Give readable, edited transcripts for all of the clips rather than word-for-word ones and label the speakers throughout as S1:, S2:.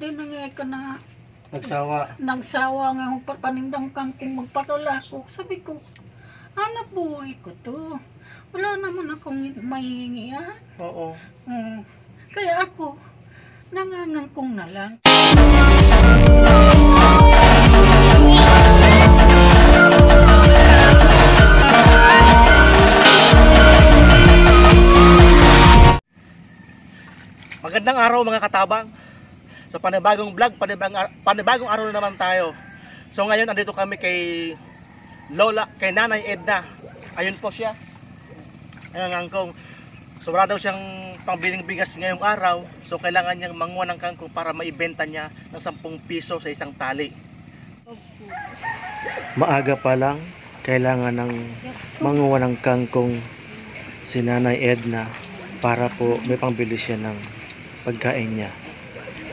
S1: Di na nga ka na
S2: Nagsawa.
S1: nagsawa nga akong panindang kang kung magpatula ko. Sabi ko, hanap buhay ko to. Wala naman akong mahihingi ah.
S2: Oo.
S1: Kaya ako, nangangangkong na lang.
S2: Magandang araw mga katabang. So panibagong vlog, panibagong araw na naman tayo. So ngayon andito kami kay kay Nanay Edna. Ayun po siya. Ayun ang kangkong. So wala daw siyang pangbiling bigas ngayong araw. So kailangan niyang manguha ng kangkong para maibenta niya ng 10 piso sa isang tali. Maaga pa lang, kailangan ng manguha ng kangkong si Nanay Edna para po may pangbili siya ng pagkain niya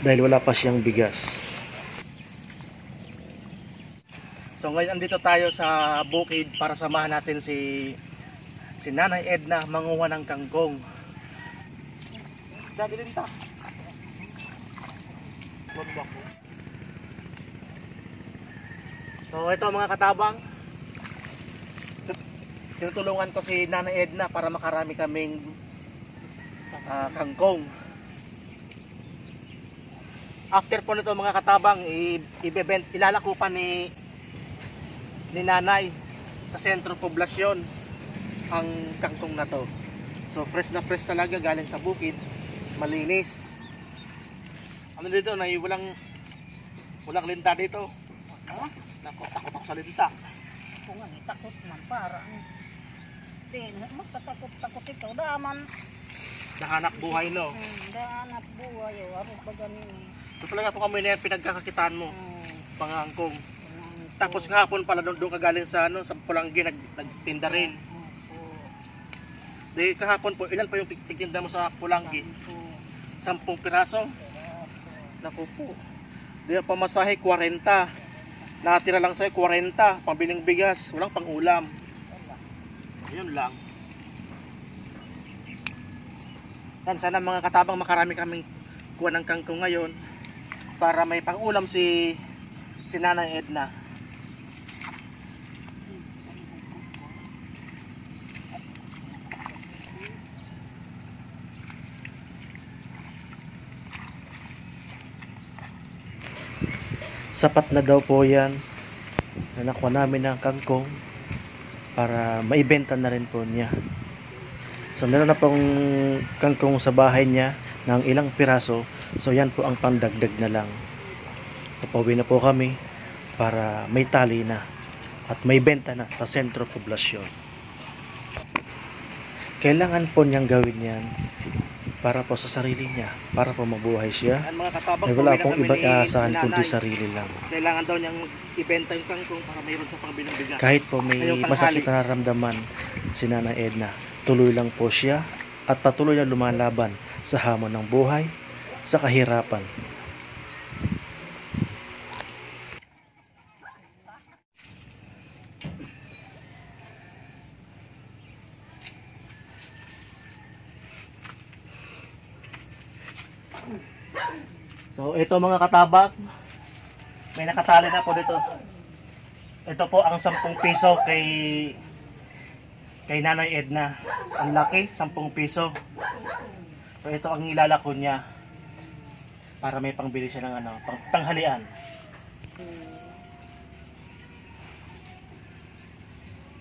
S2: dahil wala pa siyang bigas. So ngayon andito tayo sa bukid para samahan natin si Nanay Edna manguha ng kangkong. Dali din ta. So ito mga katabang, tinutulungan ko si Nanay Edna para makarami kaming kangkong. After po nito mga katabang, ilalako pa ni Nanay sa sentro poblasyon ang kangkong na to. So fresh na fresh talaga, galing sa bukid, malinis. Ano dito, walang linta dito.
S1: Ha?
S2: Takot ako sa linta.
S1: Kung nga, takot man parang. Magtatakot-takot ikaw, daman.
S2: Nahanap buhay no.
S1: Dahanap buhay, aros ba ganin
S2: So talaga po kami na pinagkakakitaan mo, pangangkong. Tapos kahapon pala doon ka galing sa sa Pulanggi, nagtinda rin. Di kahapon po, ilan pa yung pigtinda mo sa Pulanggi? 10 piraso? Naku po. Di ang pamasahe 40. Nakatira lang sa'yo 40, pambiling bigas, walang pang-ulam. Ayun lang. Sana mga katabang makarami kaming kuha ng kangkong ngayon para may pang-ulam si Nanay Edna. Sapat na daw po yan na nakuha namin ng kangkong para maibenta na rin po niya. So meron na pong kangkong sa bahay niya ng ilang piraso. So yan po ang pandagdag na lang. Papauwi na po kami para may tali na at may benta na sa sentro poblasyon. Kailangan po niyang gawin yan para po sa sarili niya, para po mabuhay siya. Ay wala pong ibang aasahan kundi sarili lang. Kailangan daw niyang ibenta yung kangkong para mayroon sa pangbilang bigas. Kahit po may masakit na nararamdaman si Nanay Edna, tuloy lang po siya at patuloy na lumalaban sa hamon ng buhay, sa kahirapan. So ito mga katabak, may nakatali na po dito. Ito po ang 10 piso kay Nanay Edna. Ang laki, 10 piso. So ito ang ilalako niya para may pangbili siya ng panghalian.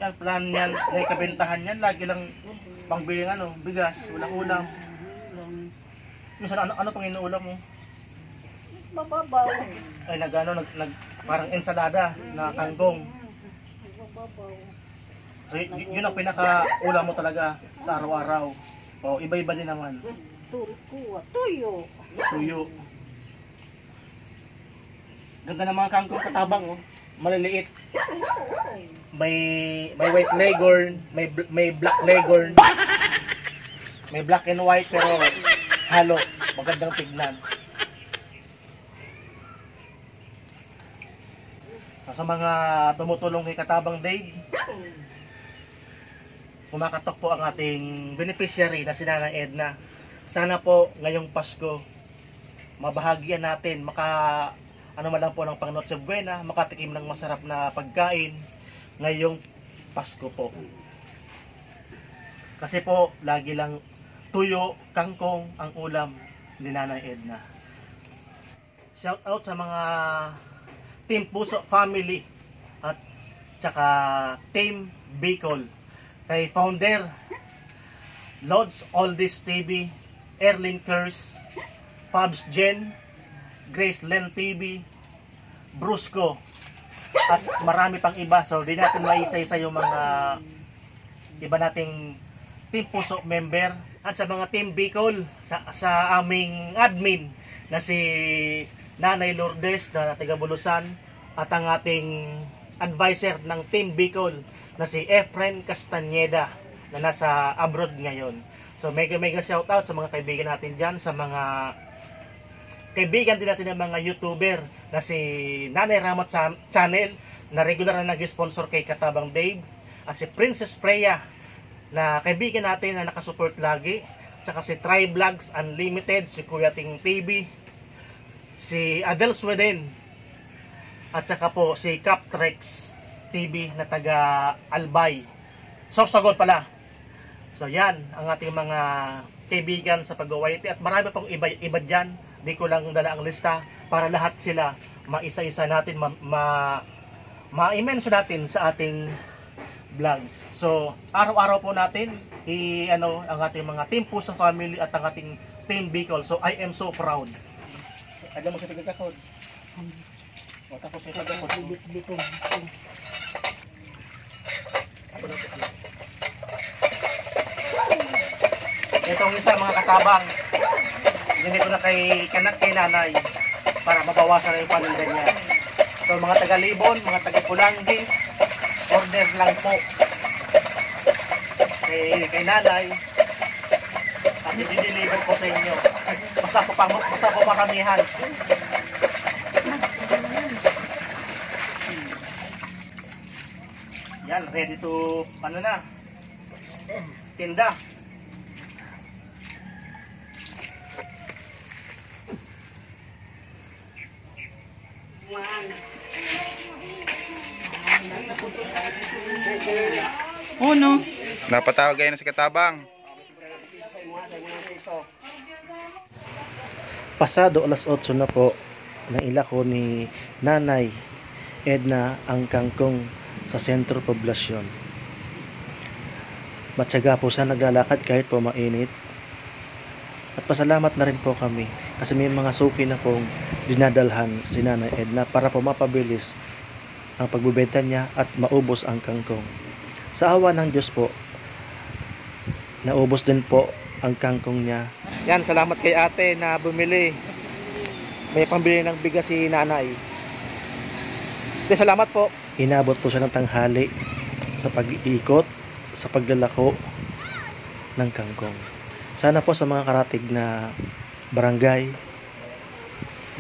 S2: Yan, plan niyan, may kabentahan niyan, lagi lang pangbili ng bigas, walang ulam. Minsan ano pang inuulam mo?
S1: mababaw.
S2: Ay parang ensalada na kangkong.
S1: Mababaw.
S2: So yun ang pinaka-ulam mo talaga sa araw-araw. O iba-iba din naman.
S1: Tuyo.
S2: Tuyo. Ganda ng mga kangkong katabang oh. Maliliit. May white leghorn, may black leghorn. May black and white pero halo. Magandang tignan. Sa mga tumutulong kay Katabang Dave, kumakatok po ang ating beneficiary na si Nanay Edna. Sana po ngayong Pasko mabahagyan natin, ano man lang po ng Panginoon sa buena, makatikim ng masarap na pagkain ngayong Pasko po. Kasi po, lagi lang tuyo, kangkong ang ulam ni Nanay Edna. Shout out sa mga Team Puso Family at tsaka Team Bicol. Kay founder Lods Oldies TV, Erling Kers, Fabs Jen, Grace Len TV, Brusco, at marami pang iba. So di natin maisa-isa yung mga iba nating Team Puso member. At sa mga Team Bicol, sa aming admin na si Nanay Lourdes na taga-Bulusan, at ang ating advisor ng Team Bicol na si Efren Castañeda na nasa abroad ngayon. So mega shout out sa mga kaibigan natin dyan, sa mga kaibigan din natin ng mga YouTuber na si Nanay Ramot Channel na regular na nag-sponsor kay Katabang Dave, at si Princess Freya na kaibigan natin na nakasupport lagi, tsaka si Try Vlogs Unlimited, si Kuya Ting TV, si Adel Sweden, at saka po si Captrex TV na taga Albay, Sorsogon pala. So yan ang ating mga kaibigan sa pag-uwayte, at marami pang iba dyan. Di ko lang dala ang lista para lahat sila maisa-isa natin ma-mention natin sa ating vlog. So araw-araw po natin ang ating mga Team Puso Family at ang ating Team Bicol. So I am so proud. Ada mo sa pagkakasod. O tapos may pagkakasod. Itong isa mga katabang, hindi ko na kay Nanay para mabawasan na yung paninda niya. So mga taga-Libon, mga taga-Pulanggi, order lang po kay Nanay at i-deliver ko sa inyo. Basta po maramihan. Yan, ready to tinda.
S1: Uno.
S3: Napatawag kayo na si Katabang.
S2: Pasado alas 8 na po, nailako ni Nanay Edna ang kangkong sa sentro poblasyon. Matyaga po siya naglalakad kahit po mainit. At pasalamat na rin po kami kasi may mga suki na pong dinadalhan si Nanay Edna para po mapabilis ang pagbebenta niya at maubos ang kangkong. Sa awa ng Diyos po, naubos din po ang kangkong niya. Yan, salamat kay ate na bumili. May pambili ng bigas si Nanay. Salamat po. Inabot po siya ng tanghali sa pag-iikot, sa paglalako ng kangkong. Sana po sa mga karatig na barangay,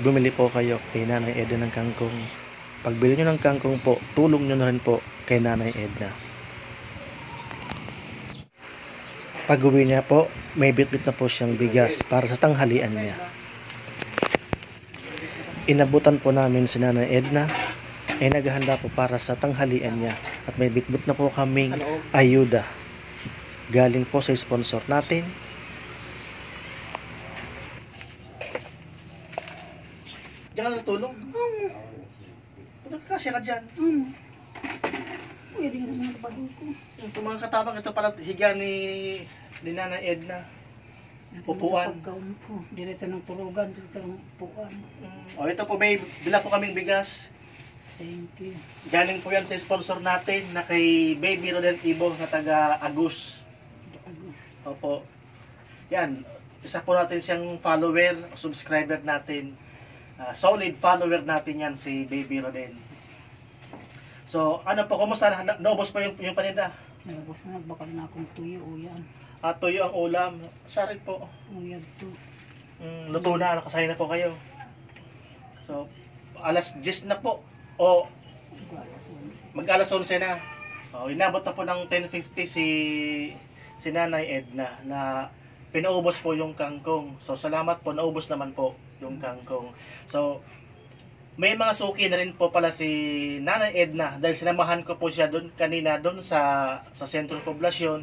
S2: bumili po kayo kay Nanay Edna ng kangkong. Pagbili nyo ng kangkong po, tulong nyo na rin po kay Nanay Edna. Pag-uwi niya po, may bit-bit na po siyang bigas para sa tanghalian niya. Inabutan po namin si Nanay Edna ay naghahanda po para sa tanghalian niya at may bit-bit na po kaming ayuda galing po sa sponsor natin. Diyan ka natulong? Nagkakasya ka dyan.
S1: Pwede nga naman pagod ko.
S2: Ito mga katabang, ito pala higa ni Nanay Edna. Upuan.
S1: Pagkaon ko. Diretso ng tulugan, diretso ng upuan.
S2: O ito po, may bila po kaming bigas.
S1: Thank you.
S2: Galing po yan sa sponsor natin na kay Baby Rodel Ibo na taga Agus. Opo. Yan. Isa po natin siyang follower, subscriber natin. Solid follower natin yan si Baby Rodel. So, ano po, kumusta? Naubos pa yung paninda?
S1: Nalabos na, bakal na akong tuyo o yan.
S2: Tuyo ang ulam. Sarit po.
S1: O yan to.
S2: Luto na, nakasaya na po kayo. So, alas 10 na po. O, mag-alas 11 na. Inabot na po ng 10:50 si Nanay Edna na pinaubos po yung kangkong. So, salamat po, naubos naman po yung kangkong. So, may mga suki na rin po pala si Nanay Edna dahil sinamahan ko po siya doon kanina doon sa sentro poblasyon.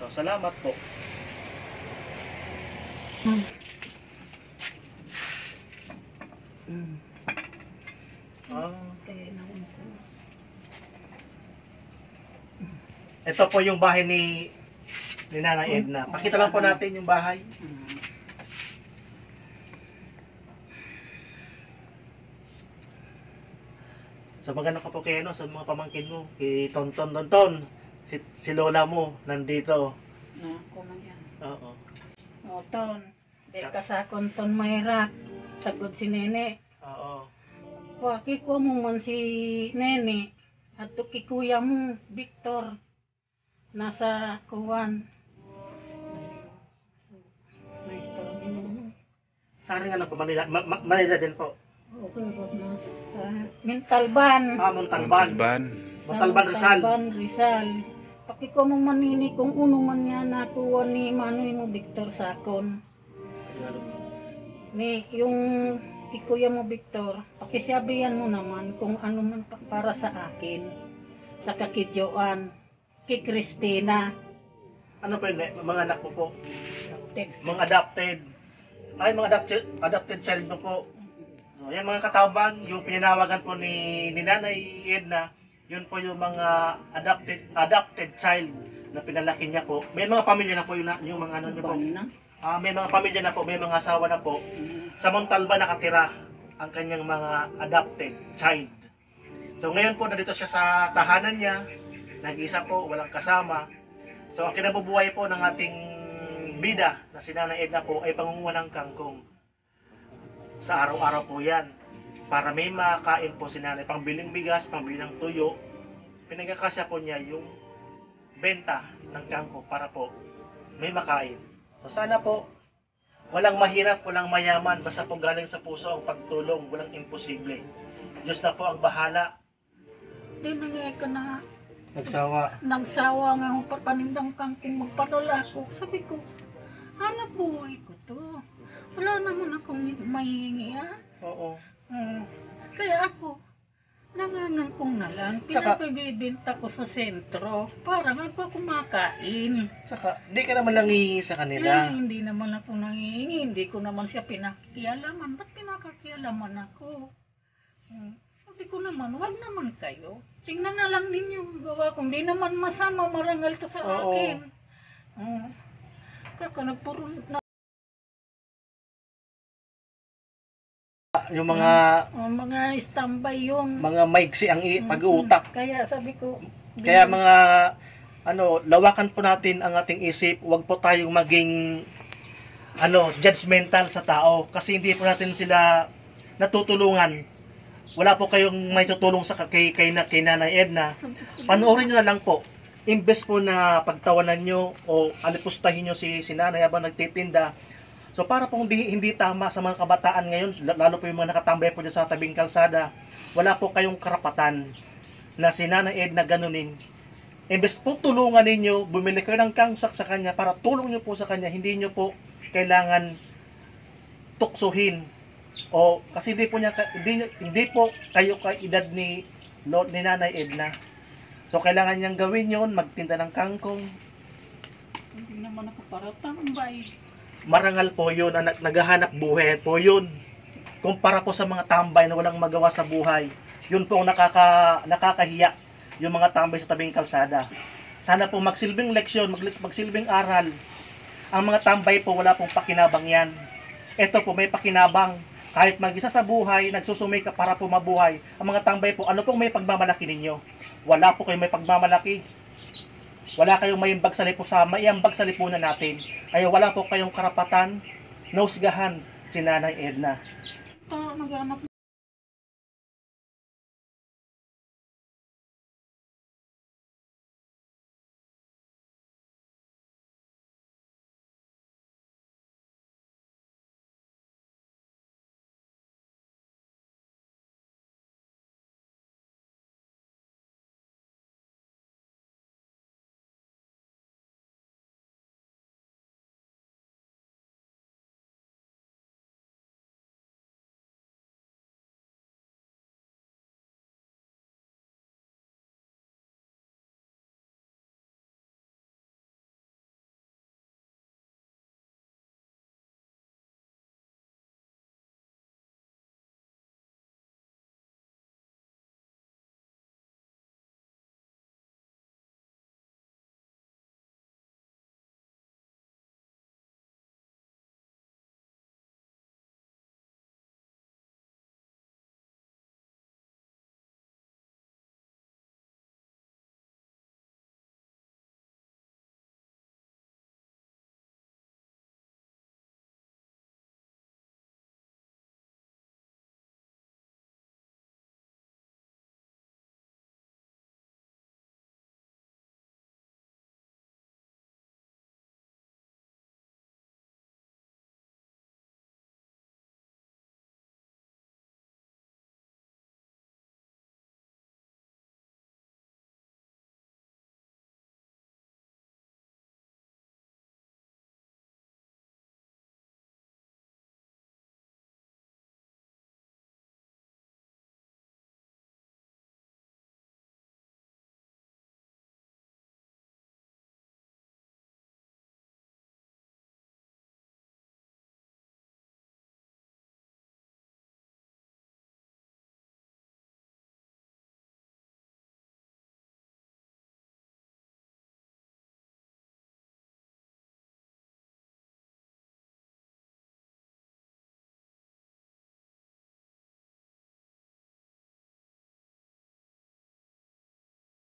S2: So, salamat po. Ah,
S1: Kaya naman ko.
S2: ito po yung bahay ni Nanay Edna. Pakita lang po natin yung bahay. So maganda ka po kay sa mga pamangkin mo, kay Tonton, si Lola mo nandito.
S1: Ako na yan.
S2: Oo.
S1: O, Ton. Di ka sa konton mayrak. Sagod si Nene.
S2: Oo.
S1: Waki ko mo man si Nene. At to kikuya mo, Victor. Nasa kuwan. Nice to mo.
S2: Saan nga lang po, Manila, Manila din po.
S1: Okay, but nasa Mintalban.
S2: Montalban.
S3: Ban.
S2: Montalban Rizal.
S1: Montalban, Rizal. Paki ko mo manini kung uno man niya nakuha ni Manoy mo Victor Sakon. Ni yung ikuya mo Victor, pakisabihan mo naman kung ano man para sa akin. Sa kakidyoan, kay Christina.
S2: Ano po yun, mga anak mo po?
S1: Tek.
S2: Mga adopted. Ay, mga adopted child mo po. So, yan mga katabang, yung pinanawagan po ni Nanay Edna, yun po yung mga adopted child na pinalaki niya po. May mga pamilya na po yung mga ano niyo po. May mga pamilya na po, may mga asawa na po. Sa Montalban nakatira ang kanyang mga adopted child. So ngayon po nandito siya sa tahanan niya, nag-isa po, walang kasama. So ang kinabubuhay po ng ating bida na si Nanay Edna po ay pangunguha ng kangkong. Sa araw-araw po yan. Para may makain po si Nanay, pangbiling bigas, pangbiling tuyo. Pinagkakasya po niya yung benta ng kangkong para po may makain. So sana po, walang mahirap, walang mayaman, basta po galing sa puso ang pagtulong, walang imposible. Diyos na po ang bahala.
S1: Di na ka na
S2: Nagsawa
S1: nga akong papanindang kangkong magpadala ko. Sabi ko, hanap buhay ko to. Wala naman akong mahihingi
S2: Oo.
S1: Kaya ako, nangangangkong na lang. Pinapibibinta ko sa sentro para ako kumakain.
S2: Saka, di ka naman nangihingi sa kanila.
S1: Hindi naman ako nangihingi. Hindi ko naman siya pinakialaman. Ba't pinakakialaman ako? Sabi ko naman, wag naman kayo. Tingnan na lang ninyo ang gawa ko. Hindi naman masama, marangal to sa akin. Kaka nagpuro na.
S2: Yung mga
S1: Mga standby yun.
S2: mga maigsi ang pag-uutak.
S1: Kaya sabi ko,
S2: Kaya mga lawakan po natin ang ating isip. Huwag po tayong maging judgmental sa tao kasi hindi po natin sila natutulungan. Wala po kayong may tutulong sa kay Nanay Edna. Panoorin niyo na lang po. Imbes po na pagtawanan nyo o alipustahin nyo si Nanay habang nagtitinda. So para po hindi tama sa mga kabataan ngayon, lalo po yung mga nakatambay po dyan sa tabing kalsada, wala po kayong karapatan na si Nanay Edna ganunin. Imbes po tulungan ninyo, bumili kayo ng kangsak sa kanya para tulong nyo po sa kanya, hindi nyo po kailangan tuksuhin. O kasi hindi po kayo edad ni Nanay Edna. So kailangan niyang gawin yon, magtinda ng kangkong.
S1: Hindi naman ako para tambay.
S2: Marangal po yun, naghahanap buhay po yun. Kumpara po sa mga tambay na walang magawa sa buhay, yun po ang nakakahiya, yung mga tambay sa tabing kalsada. Sana po magsilbing leksyon, magsilbing aral. Ang mga tambay po wala pong pakinabang yan. Ito po may pakinabang. Kahit mag-isa sa buhay, nagsusumika para po mabuhay. Ang mga tambay po, ano pong may pagmamalaki ninyo? Wala po kayong may pagmamalaki. Wala kayong maiambag sa lipunan natin. Ay wala po kayong karapatan na husgahan si Nanay Edna.
S1: Naghanap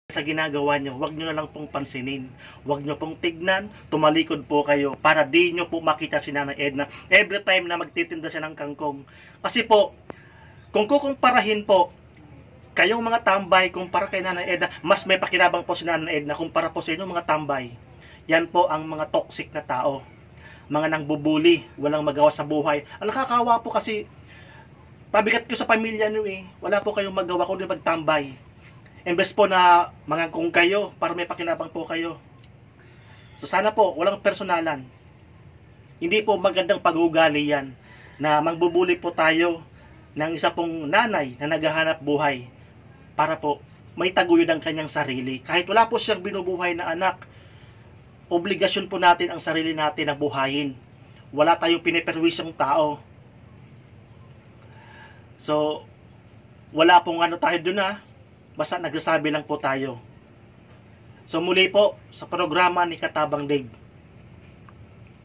S2: sa ginagawa nyo, wag nyo na lang pong pansinin. Wag nyo pong tignan, tumalikod po kayo para di nyo po makita si Nanay Edna every time na magtitinda siya ng kangkong. Kasi po, kung kukumparahin po, kayong mga tambay kumpara kay Nanay Edna, mas may pakinabang po si Nanay Edna kumpara po sa inyo mga tambay. Yan po ang mga toxic na tao. Mga nangbubuli, walang magawa sa buhay. Ang nakakawa po kasi, pabigat ko sa pamilya nyo wala po kayong magawa kundi magtambay. Imbes po na mga kung kayo, para may pakinabang po kayo. So sana po, walang personalan. Hindi po magandang pag-uugali yan, na mangbubuli po tayo ng isa pong nanay na naghahanap buhay para po may taguyod ang kanyang sarili. Kahit wala po siyang binubuhay na anak, obligasyon po natin ang sarili natin na buhayin. Wala tayong piniperwisyong tao. So, wala pong tayo dun basta nagsasabi lang po tayo. So muli po sa programa ni Katabang Dave.